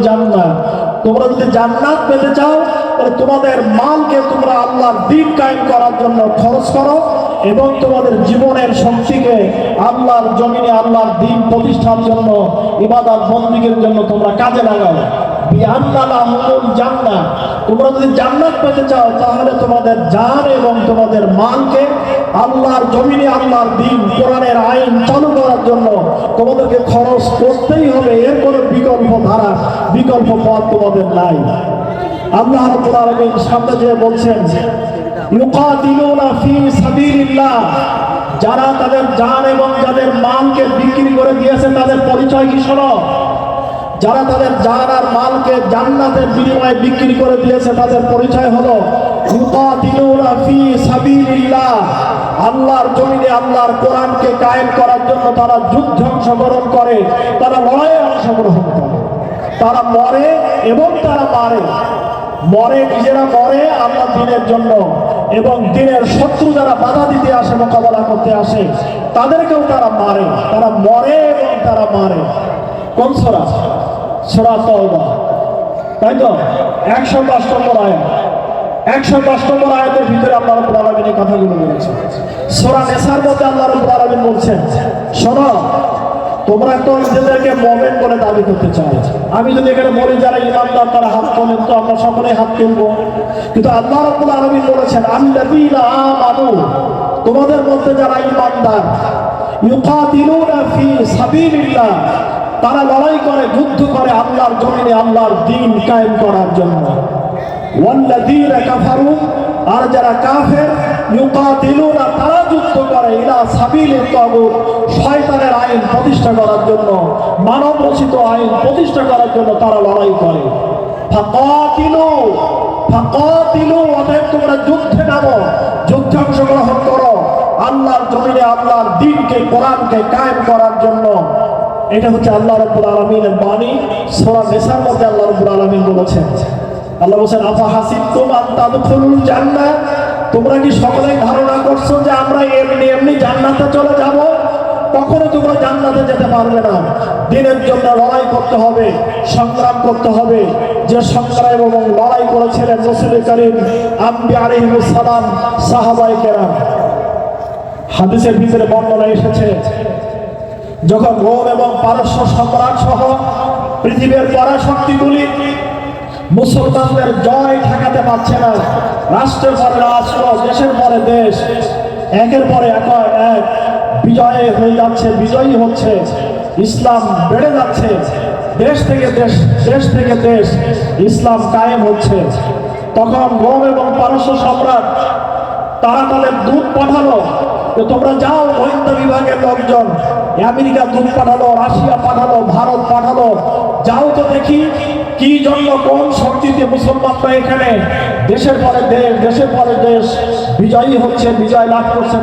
জান্নাত। তোমরা যদি জান্নাত পেতে চাও তাহলে তোমাদের মালকে তোমরা আল্লাহর দ্বীন কায়েম করার জন্য খরচ করো এবং তোমাদের জীবনের শক্তিকে আল্লাহর জমিনে আল্লাহর দ্বীন প্রতিষ্ঠার জন্য, ইবাদত বন্দেগীর জন্য তোমরা কাজে লাগাও। জান্নাত, তোমরা যদি জান্নাত পেতে চাও তাহলে তোমাদের জান এবং তোমাদের মালকে আল্লাহর জমিনে আল্লাহর দ্বীন কোরআনের আইন চালু করার জন্য তোমাদেরকে খরচ করতেই হবে। এর কোনো বিকল্প পথ তোমাদের নাই। আল্লাহ রাব্বুল আলামিন সামনে যে বলছেন, ইউকাতিলুনা ফি সাবিলিল্লাহ, যারা তাদের জান এবং যাদের মালকে বিক্রি করে দিয়েছে তাদের পরিচয় কি শোনো। যারা তাদের জান আর মালকে জান্নাতের বিনিময়ে বিক্রি করে দিয়েছে তাদের পরিচয় হলো ইউকাতিলুনা ফি সাবিলিল্লাহ, আল্লাহর জমিনে আল্লাহর কোরআনকে কায়েম করার জন্য তারা যুদ্ধে অংশগ্রহণ করে, তারা লড়াইয়ে অংশগ্রহণ করে, তারা মরে এবং তারা মরে নিজেরা মরে আল্লাহ দ্বীনের জন্য, এবং দ্বীনের শত্রু যারা বাধা দিতে আসে, মোকাবেলা করতে আসে, তাদেরকেও তারা মারে। তারা মরে এবং তারা মারে। কোন সূরা? সূরা তাওবা, তাই তো? 110 নম্বর আয়াত। 110 নম্বর আয়াতের ভিতরে আল্লাহ রাব্বুল আলামিন এই কথাগুলো বলেছেন। সূরা নিসার মধ্যে আল্লাহ রাব্বুল আলামিন বলছেন, শোনো, তোমরা তো নিজেদেরকে মুমিন বলে দাবি করতে চাও। আমি যদি এখানে বলি যারা ইমানদার তারা হাত তোলেন, তো আমরা সকলেই হাত তুলবো। কিন্তু আল্লাহ রাব্বুল আলামিন বলেছেন, আল্লাযীনা আমানু, তোমাদের মধ্যে যারা ইমানদার, ইউকাতিলুনা ফি সাবিলিল্লাহ, তারা লড়াই করে, যুদ্ধ করে আল্লাহর জমিনে আল্লাহর দ্বীন কায়েম করার জন্য। ওয়াল্লাযীনা কাফারু, আর যারা কাফের, ইউকাতিলুনা, তারা যুদ্ধ করে ইলা সাবিলিত তাগুত, শয়তানের আইন প্রতিষ্ঠা করার জন্য, মানব রচিত আইন প্রতিষ্ঠা করার জন্য তারা লড়াই করে। ফাকাতিলু, অতএব তোমরা যুদ্ধে নামো, যুদ্ধে অংশগ্রহণ করো আল্লাহর জমিনে আল্লাহর দ্বীনকে, কোরআনকে কায়েম করার জন্য। এটা হচ্ছে আল্লাহ রাব্বুল আলামিনের বাণী। সূরা নিসার মধ্যে আল্লাহ রাব্বুল আলামিন বলেছেন, আল্লাহ বলেছেন, আফা হাসিবতুম আন তাদখুলুল জান্নাহ, তোমরা কি সকলে ধারণা করছো যে আমরা এমনি জান্নাতে চলে যাব? কখনো তোমরা জান্নাতে যেতে পারবে না। দ্বীনের জন্য লড়াই করতে হবে, সংগ্রাম করতে হবে। যে সংগ্রাম এবং লড়াই করেছিলেন রাসূল কারীম আম্বিয়া আলাইহিস সালাম, সাহাবায়ে কেরাম। হাদিসের ভিতরে বর্ণনা এসেছে, যখন রোম এবং পারস্য সম্রাট সহ পৃথিবীর পরাশক্তিগুলি মুসলমানদের জয় ঠেকাতে পারছে না, রাষ্ট্রের পরে রাষ্ট্র, দেশের পরে দেশ একের পরে এক বিজয় হয়ে যাচ্ছে, বিজয়ী হচ্ছে, ইসলাম বেড়ে যাচ্ছে, দেশ থেকে দেশ ইসলাম কায়েম হচ্ছে। তখন রোম এবং পারস্য সম্রাট তারা তাদের দূত পাঠালো যে তোমরা যাও, গোয়েন্দা বিভাগের লোকজন, আমেরিকা দূত পাঠালো, রাশিয়া পাঠালো, ভারত পাঠালো, যাও তো দেখি কি জন্য, কোন শক্তিতে মুসলমানরা এখানে দেশের পরে দেশ বিজয়ী হচ্ছে, বিজয় লাভ করছে।